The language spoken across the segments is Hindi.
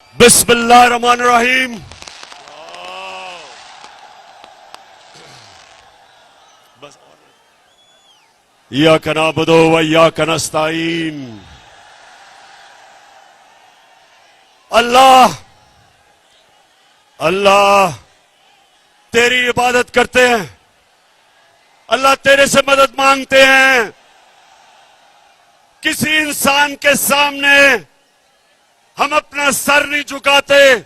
बिस्मिल्लाहिर्रहमानिर्रहीम। इय्याका नअबुदु व इय्याका नस्तईन। अल्लाह अल्लाह तेरी इबादत करते हैं, अल्लाह तेरे से मदद मांगते हैं। किसी इंसान के सामने हम अपना सर नहीं झुकाते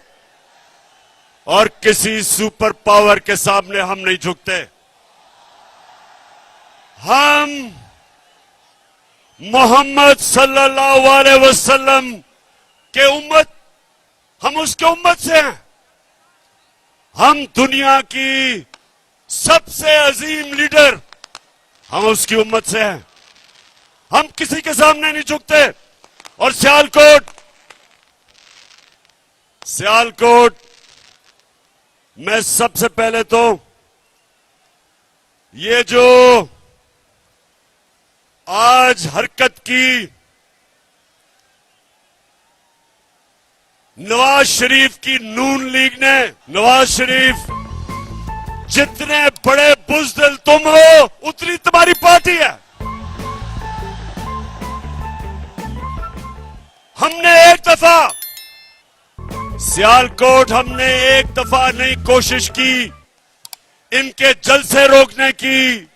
और किसी सुपर पावर के सामने हम नहीं झुकते। हम मोहम्मद सल्लल्लाहु अलैहि वसल्लम के उम्मत, हम उसके उम्मत से हैं। हम दुनिया की सबसे अजीम लीडर, हम उसकी उम्मत से हैं। हम किसी के सामने नहीं झुकते। और सियालकोट मैं सबसे पहले तो ये जो आज हरकत की नवाज शरीफ की नून लीग ने, नवाज शरीफ जितने बड़े बुज़दिल तुम हो उतनी तुम्हारी पार्टी है। हमने एक दफा सियालकोट, हमने एक दफा नहीं कोशिश की इनके जलसे रोकने की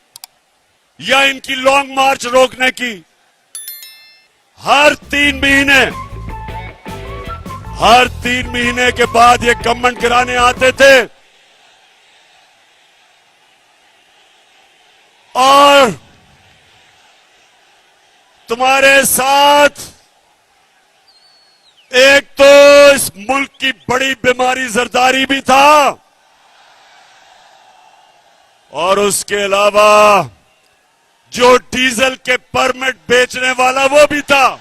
या इनकी लॉन्ग मार्च रोकने की। हर 3 महीने के बाद ये गवर्नमेंट गिराने आते थे और तुम्हारे साथ एक तो इस मुल्क की बड़ी बीमारी जरदारी भी था और उसके अलावा जो डीजल के परमिट बेचने वाला वो भी था।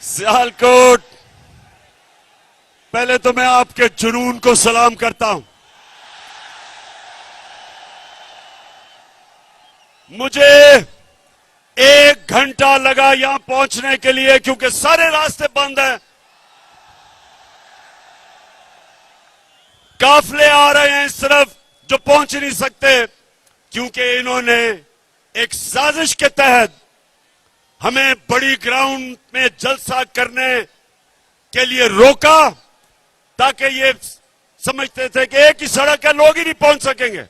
सियालकोट, पहले तो मैं आपके जुनून को सलाम करता हूं। मुझे 1 घंटा लगा यहां पहुंचने के लिए क्योंकि सारे रास्ते बंद हैं। काफले आ रहे हैं इस तरफ जो पहुंच नहीं सकते क्योंकि इन्होंने एक साजिश के तहत हमें बड़ी ग्राउंड में जलसा करने के लिए रोका ताकि ये समझते थे कि एक ही सड़क है, लोग ही नहीं पहुंच सकेंगे।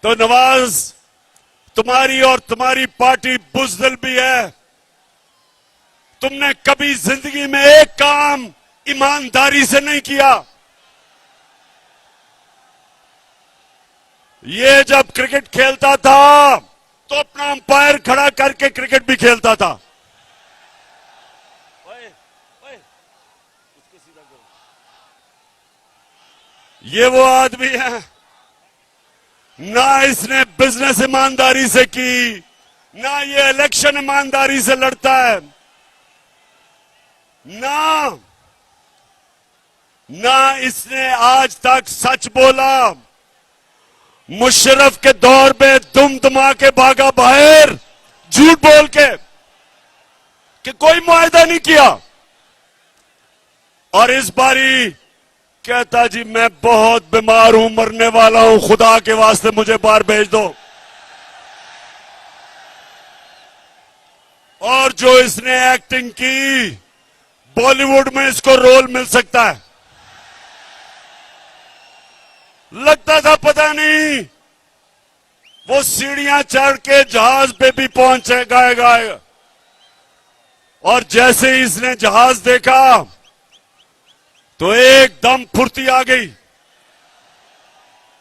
तो नवाज, तुम्हारी और तुम्हारी पार्टी बुज़दिल भी है। तुमने कभी जिंदगी में एक काम ईमानदारी से नहीं किया। ये जब क्रिकेट खेलता था तो अपना अंपायर खड़ा करके क्रिकेट भी खेलता था। ये वो आदमी है, ना इसने बिजनेस ईमानदारी से की, ना ये इलेक्शन ईमानदारी से लड़ता है, ना इसने आज तक सच बोला। मुशर्रफ के दौर में दुम दुमा के भागा बाहर झूठ बोल के कि कोई मुआहदा नहीं किया और इस बारी कहता जी मैं बहुत बीमार हूं, मरने वाला हूं, खुदा के वास्ते मुझे बाहर भेज दो। और जो इसने एक्टिंग की, बॉलीवुड में इसको रोल मिल सकता है। लगता था पता नहीं वो सीढ़ियां चढ़ के जहाज पे भी पहुंचेगा और जैसे ही इसने जहाज देखा तो एकदम फुर्ती आ गई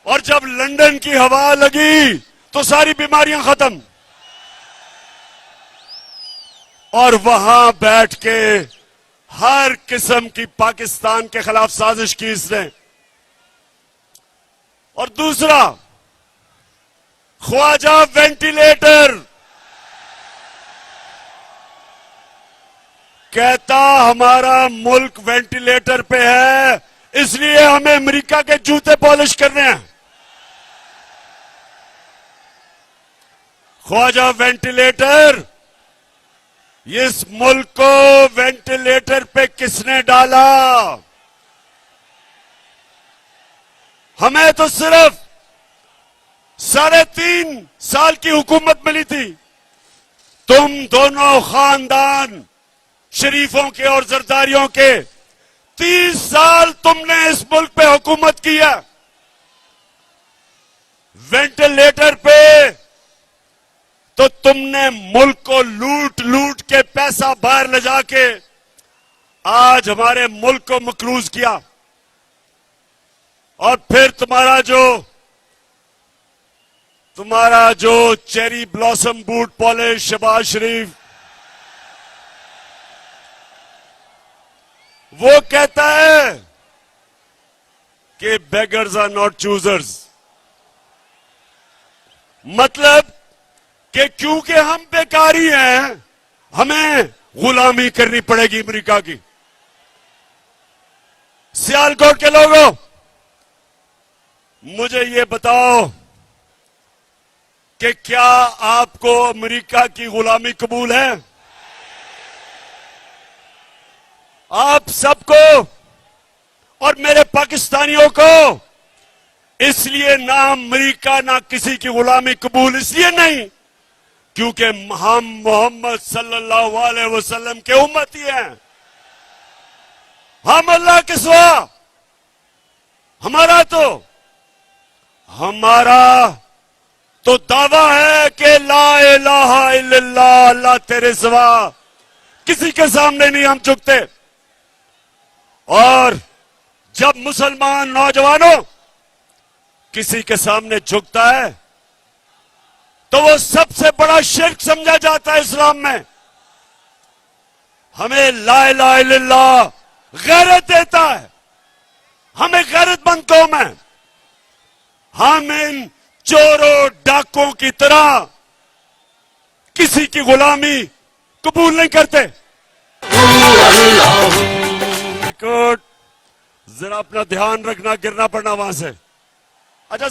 और जब लंदन की हवा लगी तो सारी बीमारियां खत्म। और वहां बैठ के हर किस्म की पाकिस्तान के खिलाफ साजिश की इसने। और दूसरा, ख्वाजा वेंटिलेटर, कहता हमारा मुल्क वेंटिलेटर पे है, इसलिए हमें अमेरिका के जूते पॉलिश करने हैं। ख्वाजा वेंटिलेटर, इस मुल्क को वेंटिलेटर पे किसने डाला? हमें तो सिर्फ 3.5 साल की हुकूमत मिली थी। तुम दोनों खानदान शरीफों के और जरदारियों के 30 साल तुमने इस मुल्क पे हुकूमत की है। वेंटिलेटर पे तो तुमने मुल्क को लूट लूट के पैसा बाहर ले जाके आज हमारे मुल्क को मकरूज किया। और फिर तुम्हारा जो cherry blossom boot polish Shehbaz Sharif, वो कहता है कि बेगर्स आर नॉट चूजर्स। मतलब कि क्योंकि हम बेकारी हैं, हमें गुलामी करनी पड़ेगी अमेरिका की। सियालकोट के लोगों, मुझे ये बताओ कि क्या आपको अमेरिका की गुलामी कबूल है? आप सबको और मेरे पाकिस्तानियों को इसलिए ना अमेरिका ना किसी की गुलामी कबूल इसलिए नहीं क्योंकि हम मोहम्मद सल्लल्लाहु अलैहि वसल्लम के उम्मती हैं। हम अल्लाह के सिवा, हमारा तो दावा है कि ला इलाहा इल्लल्लाह, अल्लाह तेरे सिवा किसी के सामने नहीं हम झुकते। और जब मुसलमान नौजवानों किसी के सामने झुकता है तो वो सबसे बड़ा शिर्क समझा जाता है इस्लाम में। हमें ला इलाहा इल्लल्लाह गैरत देता है, हमें गैरतमंद कौम है। हम इन चोरों डाकों की तरह किसी की गुलामी कबूल नहीं करते। जरा अपना ध्यान रखना, गिरना पड़ना वहां से। अच्छा,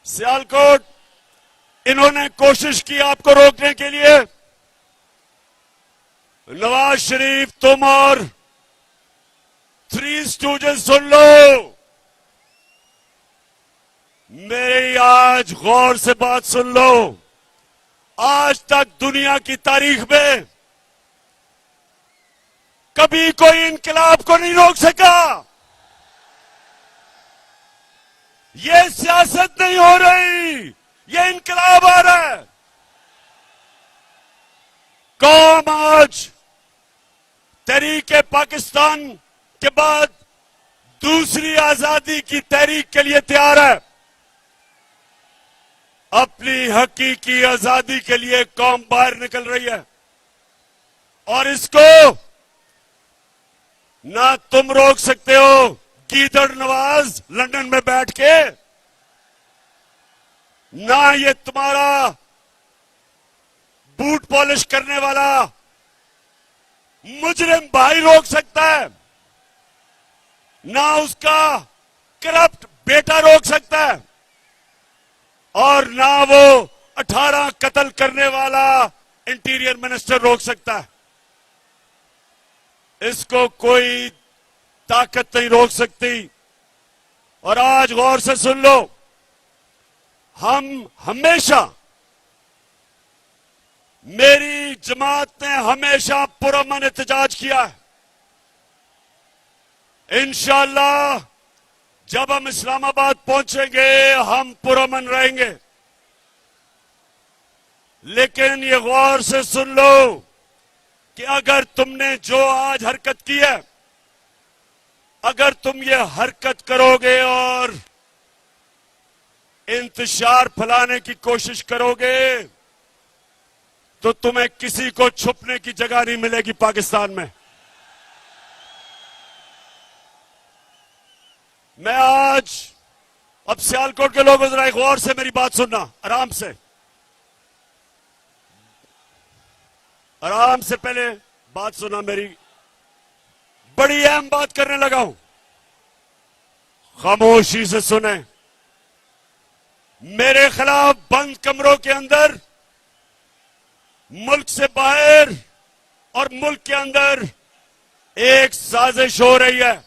सियालकोट इन्होंने कोशिश की आपको रोकने के लिए। नवाज शरीफ, तुम और 3 स्टूडेंट्स सुन लो, मेरी आज गौर से बात सुन लो। आज तक दुनिया की तारीख में कभी कोई इनकलाब को नहीं रोक सका। ये सियासत नहीं हो रही, ये इनकलाब आ रहा है। कौम आज तहरीक पाकिस्तान के बाद दूसरी आजादी की तहरीक के लिए तैयार है। अपनी हकीकी आजादी के लिए कौम बाहर निकल रही है और इसको ना तुम रोक सकते हो गीदड़ नवाज लंदन में बैठ के, ना ये तुम्हारा बूट पॉलिश करने वाला मुजरिम भाई रोक सकता है, ना उसका करप्ट बेटा रोक सकता है, और ना वो 18 कत्ल करने वाला इंटीरियर मिनिस्टर रोक सकता है। इसको कोई ताकत नहीं रोक सकती। और आज गौर से सुन लो, हम हमेशा, मेरी जमात ने हमेशा पुरअमन एहतजाज किया है। इंशाअल्लाह जब हम इस्लामाबाद पहुंचेंगे हम पुरअमन रहेंगे। लेकिन ये गौर से सुन लो कि अगर तुमने जो आज हरकत की है, अगर तुम ये हरकत करोगे और इंतशार फैलाने की कोशिश करोगे तो तुम्हें किसी को छुपने की जगह नहीं मिलेगी पाकिस्तान में। मैं आज, अब सियालकोट के लोगों जरा गौर से मेरी बात सुनना, आराम से, आराम से पहले बात सुना मेरी। बड़ी अहम बात करने लगा हूं, खामोशी से सुने। मेरे खिलाफ बंद कमरों के अंदर, मुल्क से बाहर और मुल्क के अंदर एक साजिश हो रही है,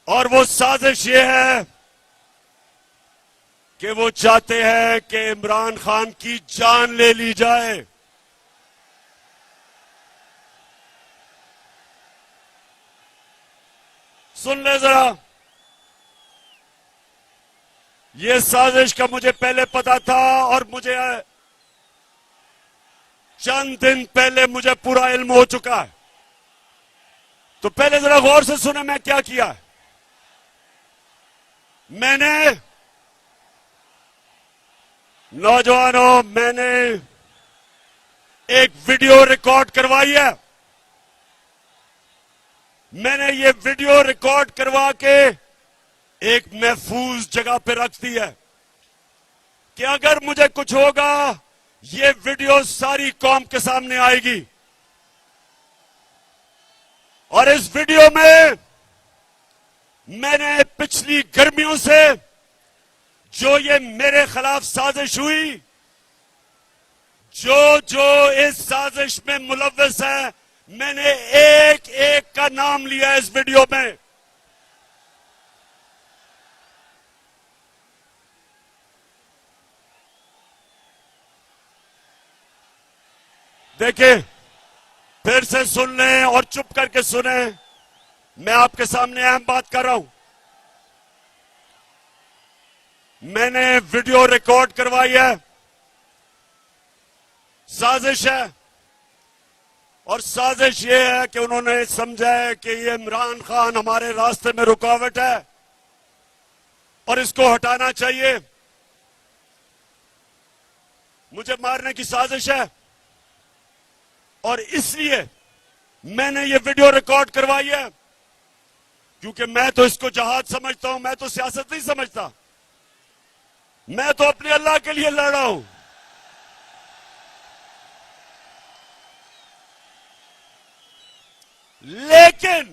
और वो साजिश ये है कि वो चाहते हैं कि इमरान खान की जान ले ली जाए। सुन ले जरा, ये साजिश का मुझे पहले पता था, और मुझे चंद दिन पहले मुझे पूरा इल्म हो चुका है। तो पहले जरा गौर से सुने मैं क्या किया है। मैंने, नौजवानों, मैंने एक वीडियो रिकॉर्ड करवाई है। मैंने ये वीडियो रिकॉर्ड करवा के एक महफूज जगह पे रख दी है कि अगर मुझे कुछ होगा, ये वीडियो सारी कौम के सामने आएगी। और इस वीडियो में मैंने पिछली गर्मियों से जो ये मेरे खिलाफ साजिश हुई, जो इस साजिश में मुलव्वस है, मैंने एक एक का नाम लिया इस वीडियो में। देखिए, फिर से सुन लें और चुप करके सुने। मैं आपके सामने अहम बात कर रहा हूं। मैंने वीडियो रिकॉर्ड करवाई है। साजिश है, और साजिश ये है कि उन्होंने समझा है कि ये इमरान खान हमारे रास्ते में रुकावट है और इसको हटाना चाहिए। मुझे मारने की साजिश है, और इसलिए मैंने ये वीडियो रिकॉर्ड करवाई है, क्योंकि मैं तो इसको जहाद समझता हूं। मैं तो सियासत नहीं समझता। मैं तो अपने अल्लाह के लिए लड़ रहा हूं। लेकिन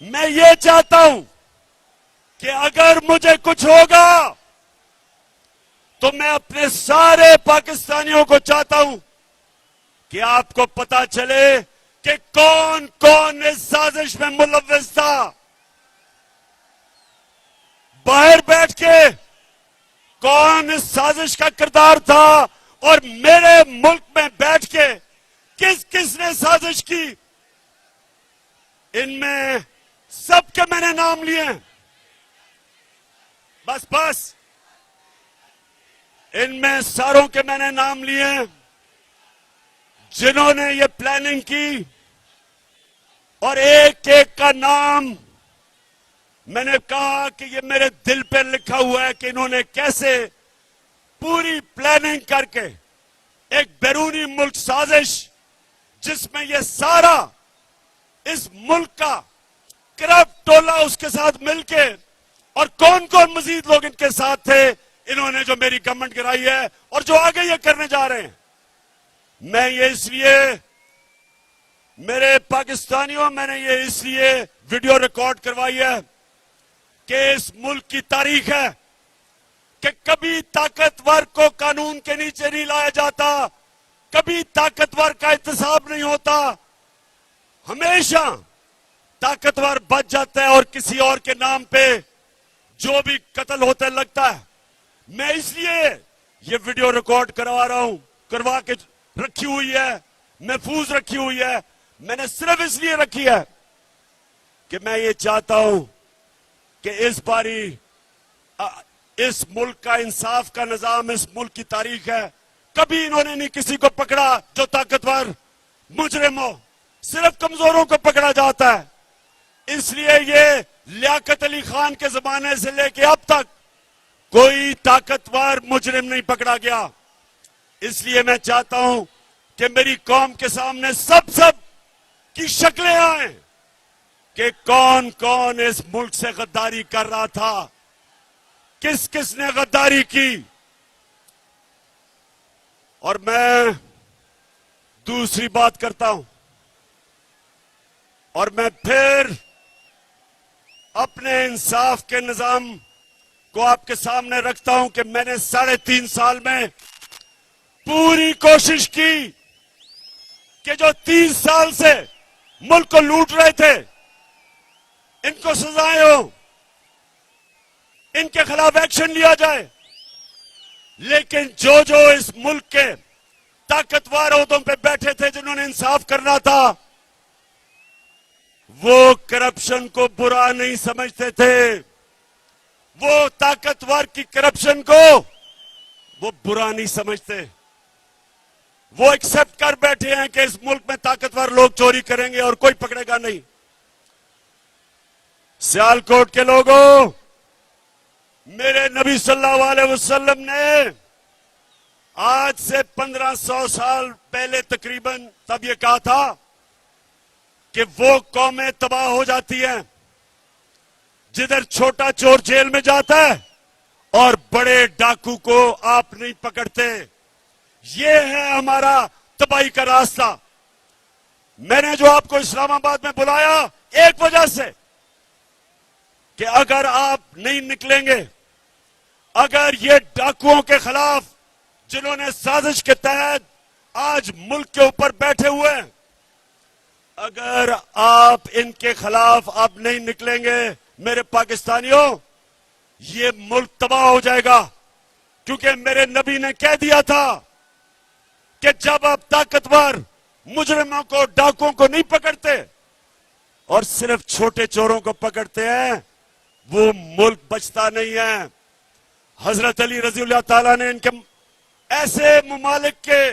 मैं ये चाहता हूं कि अगर मुझे कुछ होगा तो मैं अपने सारे पाकिस्तानियों को चाहता हूं कि आपको पता चले कि कौन कौन इस साजिश में मुलव्वस था। बाहर बैठ के कौन इस साजिश का किरदार था, और मेरे मुल्क में बैठ के किस किस ने साजिश की, इनमें सबके मैंने नाम लिए हैं। बस इनमें सारों के मैंने नाम लिए हैं जिन्होंने ये प्लानिंग की, और एक एक का नाम मैंने कहा कि ये मेरे दिल पे लिखा हुआ है कि इन्होंने कैसे पूरी प्लानिंग करके एक बैरूनी मुल्क साजिश, जिसमें ये सारा इस मुल्क का करप्ट टोला उसके साथ मिलके, और कौन कौन मजीद लोग इनके साथ थे, इन्होंने जो मेरी गवर्नमेंट गिराई है और जो आगे ये करने जा रहे हैं। मैं ये इसलिए, मेरे पाकिस्तानियों, मैंने ये इसलिए वीडियो रिकॉर्ड करवाई है कि इस मुल्क की तारीख है कि कभी ताकतवर को कानून के नीचे नहीं लाया जाता, कभी ताकतवर का एहतसाब नहीं होता। हमेशा ताकतवर बच जाता है और किसी और के नाम पे जो भी कत्ल होता लगता है। मैं इसलिए ये वीडियो रिकॉर्ड करवा रहा हूं, करवा के रखी हुई है, महफूज रखी हुई है। मैंने सिर्फ इसलिए रखी है कि मैं ये चाहता हूं कि इस बारी इस मुल्क का इंसाफ का निजाम, इस मुल्क की तारीख है, कभी इन्होंने नहीं किसी को पकड़ा जो ताकतवर मुजरिम हो, सिर्फ कमजोरों को पकड़ा जाता है। इसलिए ये लियाकत अली खान के जमाने से लेके अब तक कोई ताकतवर मुजरिम नहीं पकड़ा गया। इसलिए मैं चाहता हूं कि मेरी कौम के सामने सब की शक्लें आए कि कौन कौन इस मुल्क से गद्दारी कर रहा था, किस किस ने गद्दारी की। और मैं दूसरी बात करता हूं, और मैं फिर अपने इंसाफ के निजाम को आपके सामने रखता हूं कि मैंने 3.5 साल में पूरी कोशिश की कि जो 30 साल से मुल्क को लूट रहे थे इनको सजाएं हो, इनके खिलाफ एक्शन लिया जाए। लेकिन जो जो इस मुल्क के ताकतवर ओहदों पे बैठे थे जिन्होंने इंसाफ करना था, वो करप्शन को बुरा नहीं समझते थे। वो ताकतवर की करप्शन को वो बुरा नहीं समझते। वो एक्सेप्ट कर बैठे हैं कि इस मुल्क में ताकतवर लोग चोरी करेंगे और कोई पकड़ेगा नहीं। सियालकोट के लोगों, मेरे नबी सल्लल्लाहु अलैहि वसल्लम ने आज से 1500 साल पहले तकरीबन तब ये कहा था कि वो कौमें तबाह हो जाती हैं जिधर छोटा चोर जेल में जाता है और बड़े डाकू को आप नहीं पकड़ते। ये है हमारा तबाही का रास्ता। मैंने जो आपको इस्लामाबाद में बुलाया एक वजह से कि अगर आप नहीं निकलेंगे, अगर ये डाकुओं के खिलाफ जिन्होंने साजिश के तहत आज मुल्क के ऊपर बैठे हुए हैं, अगर आप इनके खिलाफ आप नहीं निकलेंगे मेरे पाकिस्तानियों, ये मुल्क तबाह हो जाएगा। क्योंकि मेरे नबी ने कह दिया था कि जब आप ताकतवर मुजरिमों को, डाकुओं को नहीं पकड़ते और सिर्फ छोटे चोरों को पकड़ते हैं, वो मुल्क बचता नहीं है। हजरत अली रज़ियल्लाहु ताला ने इनके ऐसे मुमालिक के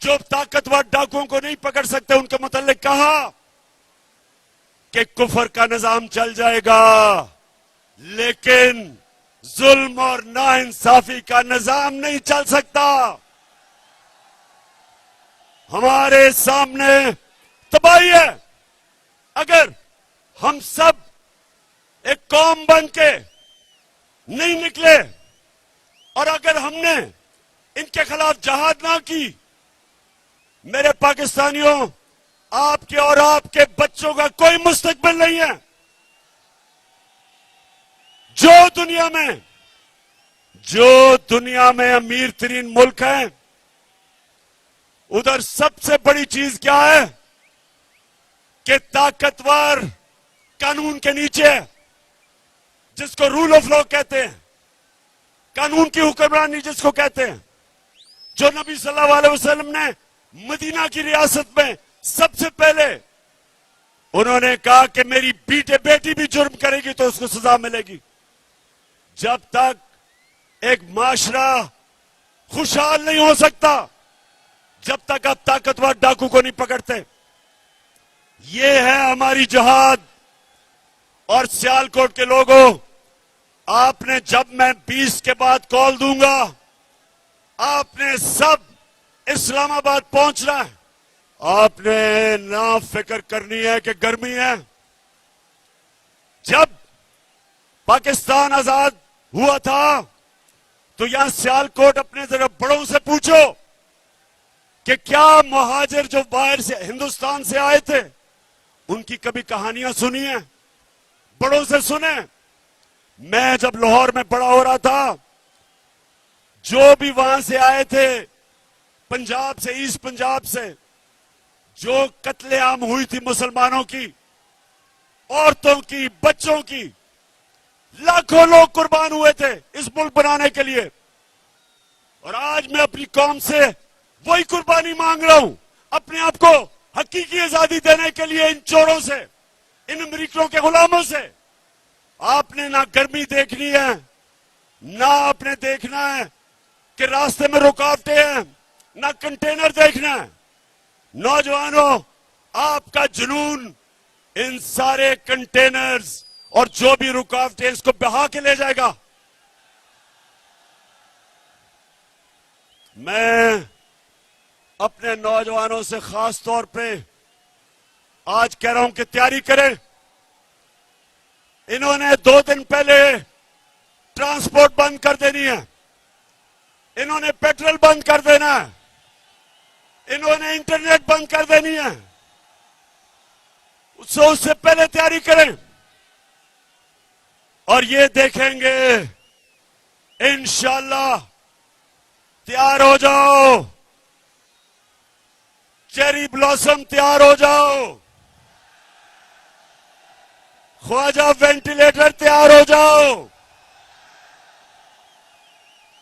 जो ताकतवर डाकुओं को नहीं पकड़ सकते उनके मुतालिक कहा कि कुफर का निजाम चल जाएगा, लेकिन जुल्म और नाइंसाफी का निजाम नहीं चल सकता। हमारे सामने तबाही है। अगर हम सब एक कौम बन के नहीं निकले और अगर हमने इनके खिलाफ जहाद ना की, मेरे पाकिस्तानियों, आपके और आपके बच्चों का कोई मुस्तकबिल नहीं है। जो दुनिया में अमीर तरीन मुल्क है, उधर सबसे बड़ी चीज क्या है कि ताकतवर कानून के नीचे है, जिसको रूल ऑफ लॉ कहते हैं, कानून की हुक्मरानी जिसको कहते हैं, जो नबी सल्लल्लाहु अलैहि वसल्लम ने मदीना की रियासत में सबसे पहले उन्होंने कहा कि मेरी बेटी भी जुर्म करेगी तो उसको सजा मिलेगी। जब तक एक माशरा खुशहाल नहीं हो सकता, जब तक आप ताकतवर डाकू को नहीं पकड़ते। ये है हमारी जहाद। और सियालकोट के लोगों, आपने, जब मैं 20 के बाद कॉल दूंगा, आपने सब इस्लामाबाद पहुंचना है। आपने ना फिक्र करनी है कि गर्मी है। जब पाकिस्तान आजाद हुआ था तो यहां सियालकोट अपने जरा बड़ों से पूछो कि क्या मुहाजिर जो बाहर से हिंदुस्तान से आए थे उनकी कभी कहानियां सुनी है? बड़ों से सुने। मैं जब लाहौर में बड़ा हो रहा था, जो भी वहां से आए थे, पंजाब से, ईस्ट पंजाब से, जो कत्लेआम हुई थी मुसलमानों की, औरतों की, बच्चों की, लाखों लोग कुर्बान हुए थे इस मुल्क बनाने के लिए। और आज मैं अपनी कौम से वही कुर्बानी मांग रहा हूं, अपने आप को हकीकी आजादी देने के लिए इन चोरों से, इन अमरीकियों के गुलामों से। आपने ना गर्मी देखनी है, ना आपने देखना है कि रास्ते में रुकावटें हैं, ना कंटेनर देखना है। नौजवानों, आपका जुनून इन सारे कंटेनर्स और जो भी रुकावटें, इसको बहा के ले जाएगा। मैं अपने नौजवानों से खास तौर पे आज कह रहा हूं कि तैयारी करें। इन्होंने 2 दिन पहले ट्रांसपोर्ट बंद कर देनी है, इन्होंने पेट्रोल बंद कर देना है, इन्होंने इंटरनेट बंद कर देनी है। उससे पहले तैयारी करें और ये देखेंगे इंशाअल्लाह। तैयार हो जाओ, चेरी ब्लॉसम तैयार हो जाओ, ख्वाजा वेंटिलेटर तैयार हो जाओ,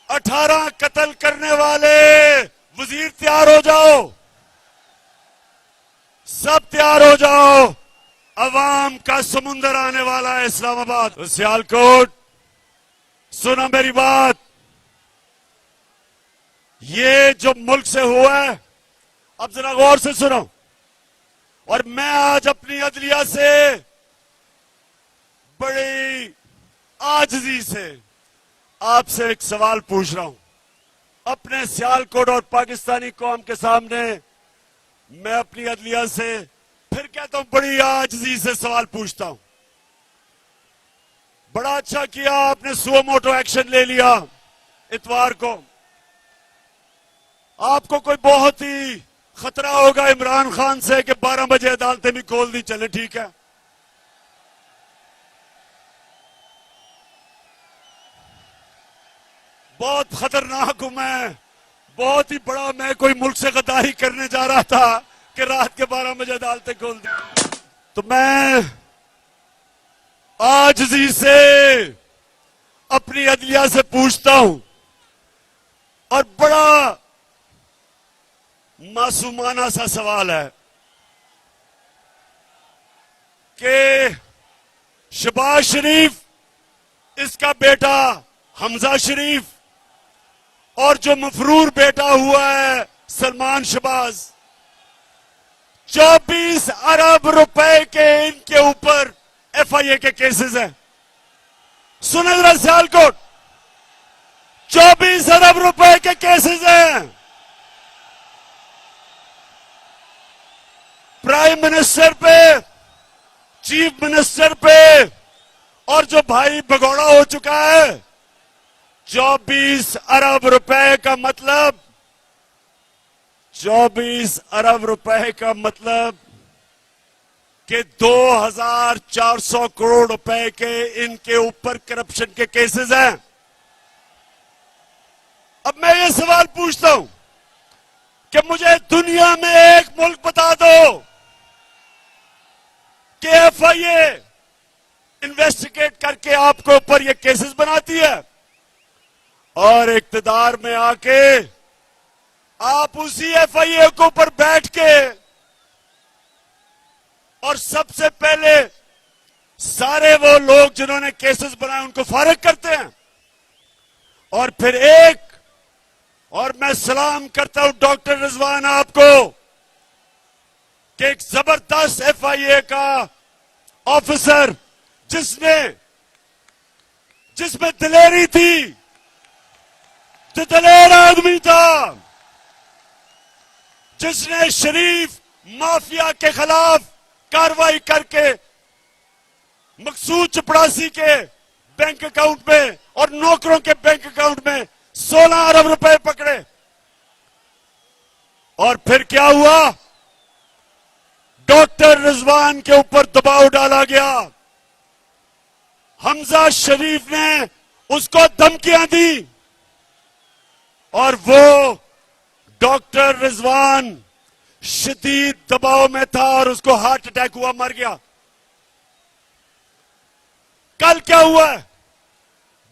18 कत्ल करने वाले वजीर तैयार हो जाओ, सब तैयार हो जाओ। अवाम का समुंदर आने वाला है इस्लामाबाद। तो सियालकोट, सुनो मेरी बात, ये जो मुल्क से हुआ है, अब जरा गौर से सुनो। और मैं आज अपनी अदलिया से बड़ी आजिज़ी से आपसे एक सवाल पूछ रहा हूं। अपने सियालकोट और पाकिस्तानी कौम के सामने मैं अपनी अदलिया से फिर कहता हूं, बड़ी आजिज़ी से सवाल पूछता हूं। बड़ा अच्छा किया आपने सुओ मोटो एक्शन ले लिया इतवार को। आपको कोई बहुत ही खतरा होगा इमरान खान से कि 12 बजे अदालतें भी खोल दी, चले ठीक है। बहुत खतरनाक हूं मैं, बहुत ही बड़ा, मैं कोई मुल्क से गद्दारी करने जा रहा था कि रात के 12 बजे अदालतें खोल दी। तो मैं आजिज़ी से अपनी अदलिया से पूछता हूं और बड़ा मासूमाना सा सवाल है कि शहबाज शरीफ, इसका बेटा हमजा शरीफ और जो मफरूर बेटा हुआ है सलमान शहबाज, 24 अरब रुपए के इनके ऊपर FIA के केसेस हैं। सुने जरा सियालकोट, 24 अरब रुपए के केसेस हैं। प्राइम मिनिस्टर पे, चीफ मिनिस्टर पे और जो भाई भगौड़ा हो चुका है, 24 अरब रुपए का मतलब, 24 अरब रुपए का मतलब कि 2400 करोड़ रुपए के इनके ऊपर करप्शन के केसेस हैं। अब मैं ये सवाल पूछता हूं कि मुझे दुनिया में एक मुल्क बता दो कि FIA इन्वेस्टिगेट करके आपके ऊपर ये केसेस बनाती है और इक्तदार में आके आप उसी FIA के ऊपर बैठ के और सबसे पहले सारे वो लोग जिन्होंने केसेस बनाए उनको फारिग करते हैं। और फिर और मैं सलाम करता हूं डॉक्टर रिजवान आपको कि एक जबरदस्त FIA का ऑफिसर जिसमें दिलेरी थी, जो दलेर आदमी था, जिसने शरीफ माफिया के खिलाफ कार्रवाई करके मकसूद चपड़ासी के बैंक अकाउंट में और नौकरों के बैंक अकाउंट में 16 अरब रुपए पकड़े। और फिर क्या हुआ, डॉक्टर रिजवान के ऊपर दबाव डाला गया, हमजा शरीफ ने उसको धमकियां दी और वो डॉक्टर रिजवान शदीद दबाव में था और उसको हार्ट अटैक हुआ, मर गया। कल क्या हुआ,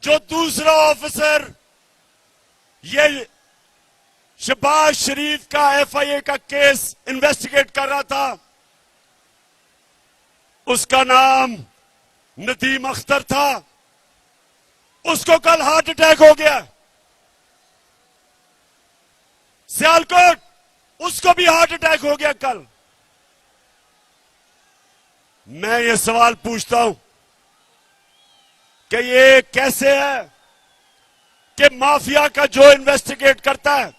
जो दूसरा ऑफिसर ये शहबाज शरीफ का FIA का केस इन्वेस्टिगेट कर रहा था, उसका नाम नदीम अख्तर था, उसको कल हार्ट अटैक हो गया। सियालकोट, उसको भी हार्ट अटैक हो गया कल। मैं ये सवाल पूछता हूं कि ये कैसे है कि माफिया का जो इन्वेस्टिगेट करता है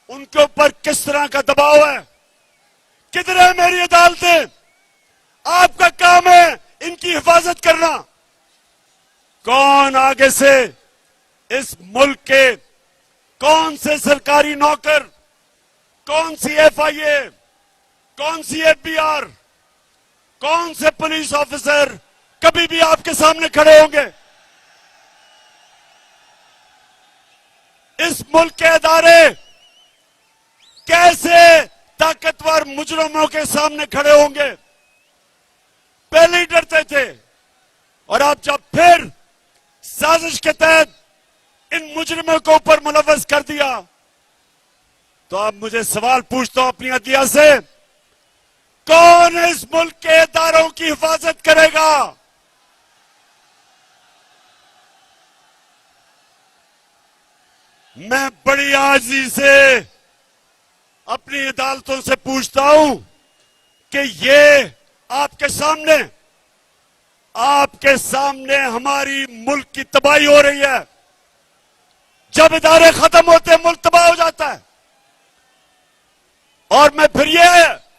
उनके ऊपर किस तरह का दबाव है? किधर है मेरी अदालतें? आपका काम है इनकी हिफाजत करना। कौन आगे से इस मुल्क के कौन से सरकारी नौकर, कौन सी FIA, कौन सी FBR, कौन से पुलिस ऑफिसर कभी भी आपके सामने खड़े होंगे? इस मुल्क के इदारे कैसे ताकतवर मुजरिमों के सामने खड़े होंगे? पहले ही डरते थे, और अब जब फिर साजिश के तहत इन मुजरिमों को ऊपर मुलव्वस कर दिया, तो अब मुझे सवाल पूछता हूं अपनी अदलिया से, कौन इस मुल्क के इदारों की हिफाजत करेगा? मैं बड़ी आजी से अपनी अदालतों से पूछता हूं कि ये आपके सामने हमारी मुल्क की तबाही हो रही है। जब इदारे खत्म होते हैं, मुल्क तबाह हो जाता है। और मैं फिर ये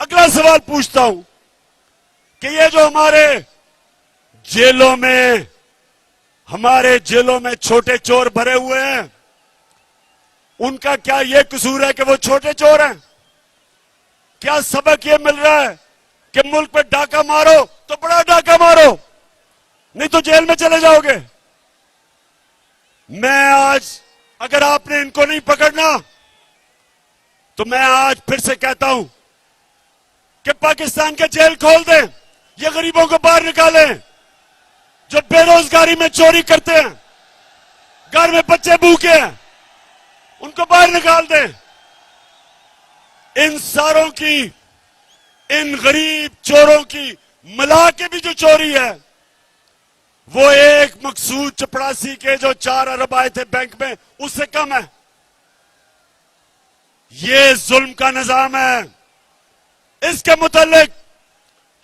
अगला सवाल पूछता हूं कि ये जो हमारे जेलों में छोटे चोर भरे हुए हैं, उनका क्या ये कसूर है कि वो छोटे चोर हैं? क्या सबक ये मिल रहा है कि मुल्क पे डाका मारो तो बड़ा डाका मारो, नहीं तो जेल में चले जाओगे? मैं आज, अगर आपने इनको नहीं पकड़ना, तो मैं आज फिर से कहता हूं कि पाकिस्तान के जेल खोल दें, ये गरीबों को बाहर निकालें, जो बेरोजगारी में चोरी करते हैं, घर में बच्चे भूखे हैं, उनको बाहर निकाल दें। इन सारों की, इन गरीब चोरों की मिला के भी जो चोरी है, वो एक मकसूद चपड़ासी के जो 4 अरब आए थे बैंक में, उससे कम है। ये जुल्म का निजाम है। इसके मुतालिक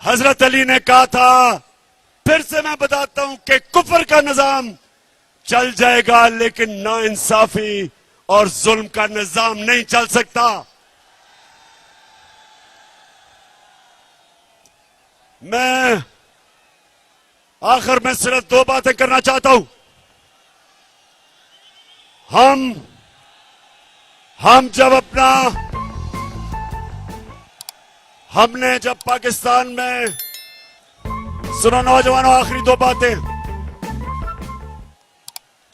हजरत अली ने कहा था, फिर से मैं बताता हूं कि कुफर का निजाम चल जाएगा, लेकिन नाइंसाफी और जुल्म का निजाम नहीं चल सकता। मैं आखिर में सिर्फ 2 बातें करना चाहता हूं। हम हमने जब पाकिस्तान में, सुनो नौजवानों, आखिरी 2 बातें,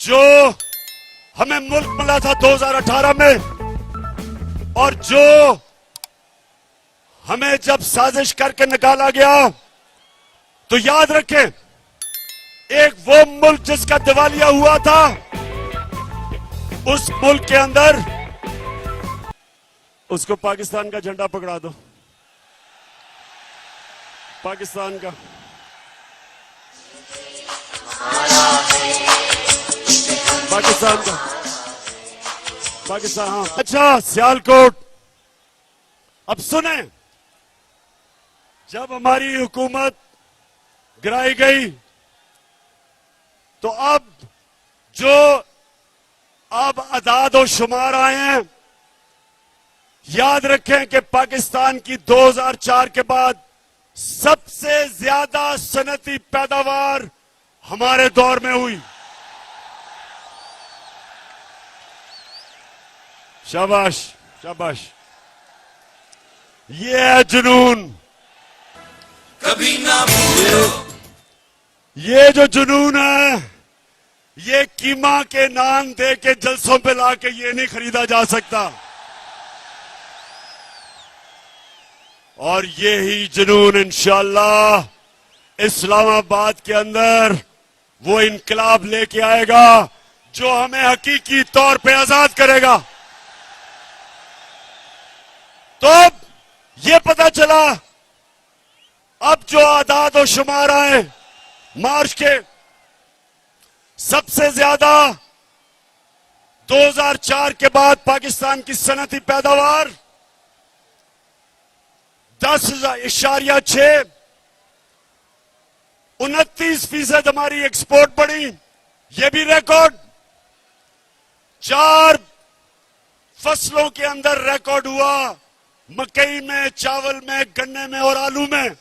जो हमें मुल्क मिला था 2018 में, और जो हमें जब साजिश करके निकाला गया, तो याद रखें, एक वो मुल्क जिसका दिवालिया हुआ था, उस मुल्क के अंदर उसको पाकिस्तान का झंडा पकड़ा दो, पाकिस्तान का। पाकिस्तान, हाँ। अच्छा, सियालकोट, अब सुने, जब हमारी हुकूमत गिराई गई, तो अब अदाद और शुमार आए हैं। याद रखें कि पाकिस्तान की 2004 के बाद सबसे ज्यादा सनती पैदावार हमारे दौर में हुई। शाबाश, शाबाश। ये है जुनून। कभी ना भूलो। ये जो जुनून है, ये कीमा के नान दे के जलसों पे लाके ये नहीं खरीदा जा सकता। और ये ही जुनून इंशाअल्लाह इस्लामाबाद के अंदर वो इनकलाब लेके आएगा जो हमें हकीकी तौर पे आजाद करेगा। तो अब ये पता चला, अब जो आदाद और शुमार आए मार्च के, सबसे ज्यादा 2004 के बाद पाकिस्तान की सनती पैदावार 10.6, 29% हमारी एक्सपोर्ट बढ़ी, ये भी रिकॉर्ड। 4 फसलों के अंदर रिकॉर्ड हुआ, मकई में, चावल में, गन्ने में और आलू में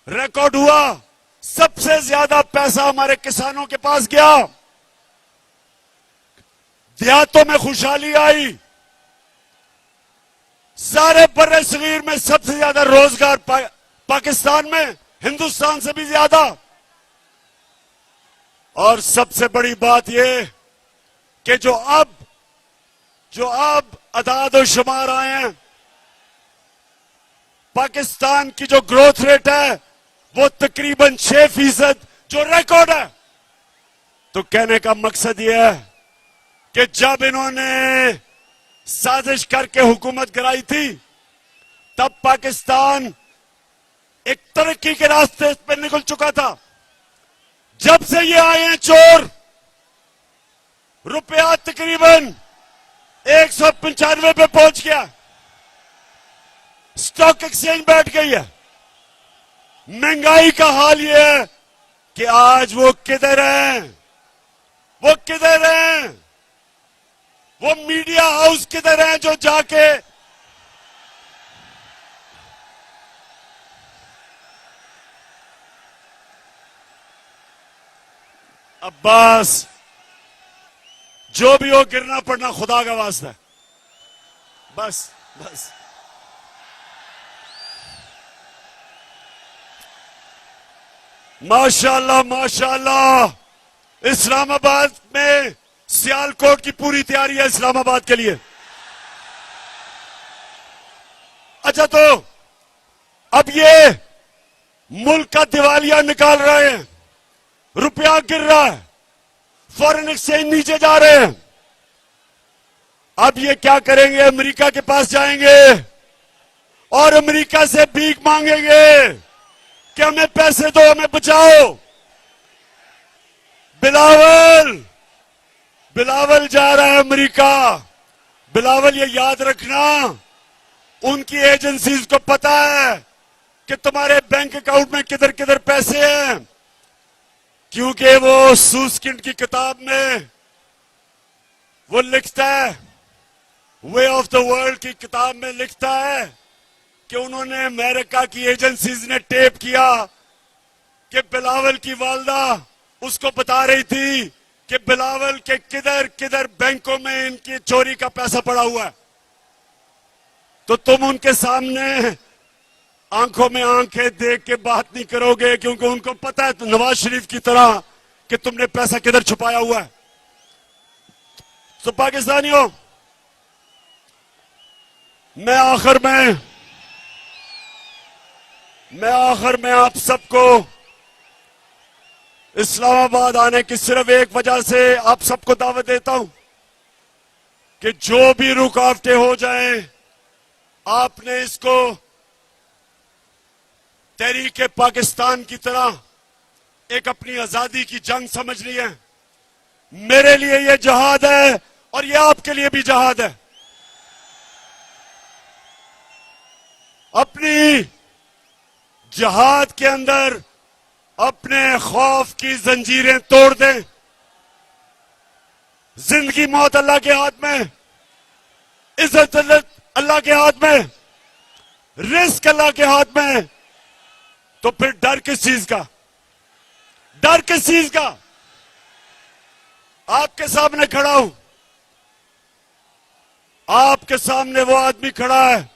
रिकॉर्ड हुआ। सबसे ज्यादा पैसा हमारे किसानों के पास गया, देहातों में खुशहाली आई। सारे बर्रे सगीर में सबसे ज्यादा रोजगार पाकिस्तान में, हिंदुस्तान से भी ज्यादा। और सबसे बड़ी बात यह कि जो अब अदाद और शुमार आए हैं, पाकिस्तान की जो ग्रोथ रेट है वो तकरीबन 6%, जो रिकॉर्ड है। तो कहने का मकसद यह है कि जब इन्होंने साजिश करके हुकूमत गिराई थी, तब पाकिस्तान एक तरक्की के रास्ते पर निकल चुका था। जब से ये आए हैं चोर, रुपया तकरीबन 195 पे पहुंच गया, स्टॉक एक्सचेंज बैठ गई है। महंगाई का हाल यह है कि आज वो किधर हैं, वो किधर हैं, वो मीडिया हाउस किधर हैं जो जाके अब्बास, जो भी हो गिरना पड़ना खुदा का वास्ता है। बस बस माशाअल्लाह माशाअल्लाह, इस्लामाबाद में सियालकोट की पूरी तैयारी है इस्लामाबाद के लिए। अच्छा, तो अब ये मुल्क का दिवालिया निकाल रहे हैं, रुपया गिर रहा है, फॉरेन एक्सचेंज नीचे जा रहे हैं। अब ये क्या करेंगे? अमेरिका के पास जाएंगे और अमेरिका से भीख मांगेंगे कि हमें पैसे दो, हमें बचाओ। बिलावल जा रहा है अमेरिका। बिलावल, ये याद रखना, उनकी एजेंसीज को पता है कि तुम्हारे बैंक अकाउंट में किधर किधर पैसे हैं, क्योंकि वो सूसकिंड की किताब में वो लिखता है, वे ऑफ द वर्ल्ड की किताब में लिखता है कि उन्होंने अमेरिका की एजेंसीज ने टेप किया कि बिलावल की वालदा उसको बता रही थी कि बिलावल के किधर किधर बैंकों में इनकी चोरी का पैसा पड़ा हुआ है। तो तुम उनके सामने आंखों में आंखें देख के बात नहीं करोगे, क्योंकि उनको पता है तो नवाज शरीफ की तरह कि तुमने पैसा किधर छुपाया हुआ है। तो पाकिस्तानियों, मैं आखिर में आप सबको इस्लामाबाद आने की सिर्फ एक वजह से आप सबको दावत देता हूं कि जो भी रुकावटें हो जाएं, आपने इसको तहरीके पाकिस्तान की तरह एक अपनी आजादी की जंग समझनी है। मेरे लिए यह जहाद है और यह आपके लिए भी जहाद है। अपनी जहाद के अंदर अपने खौफ की जंजीरें तोड़ दें। जिंदगी मौत अल्लाह के हाथ में, इज्जत अल्लाह के हाथ में, रिस्क अल्लाह के हाथ में। तो फिर डर किस चीज का? डर किस चीज का? आपके सामने खड़ा हूं, आपके सामने वो आदमी खड़ा है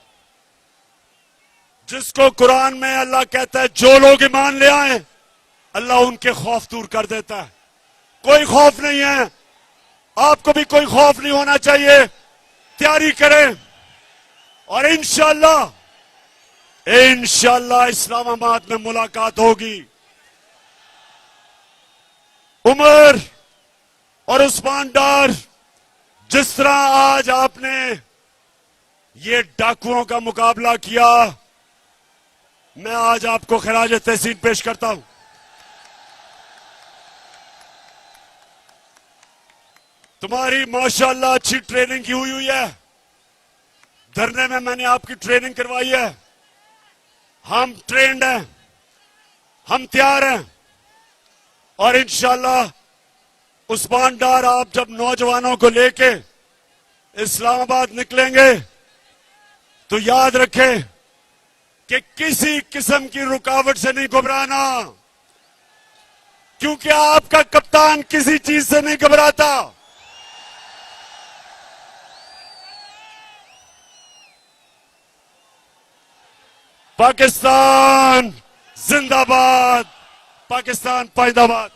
जिसको कुरान में अल्लाह कहता है जो लोग ईमान ले आए अल्लाह उनके खौफ दूर कर देता है। कोई खौफ नहीं है, आपको भी कोई खौफ नहीं होना चाहिए। तैयारी करें और इंशाअल्लाह इस्लामाबाद में मुलाकात होगी। उमर और उस्मान डार, जिस तरह आज आपने ये डाकुओं का मुकाबला किया, मैं आज आपको खराज तहसीन पेश करता हूं। तुम्हारी माशाअल्लाह अच्छी ट्रेनिंग की हुई है। धरने में मैंने आपकी ट्रेनिंग करवाई है। हम ट्रेंड हैं, हम तैयार हैं और इंशाअल्लाह उस्मान डार, आप जब नौजवानों को लेके इस्लामाबाद निकलेंगे तो याद रखें कि किसी किस्म की रुकावट से नहीं घबराना, क्योंकि आपका कप्तान किसी चीज से नहीं घबराता। पाकिस्तान जिंदाबाद, पाकिस्तान पाइंदाबाद।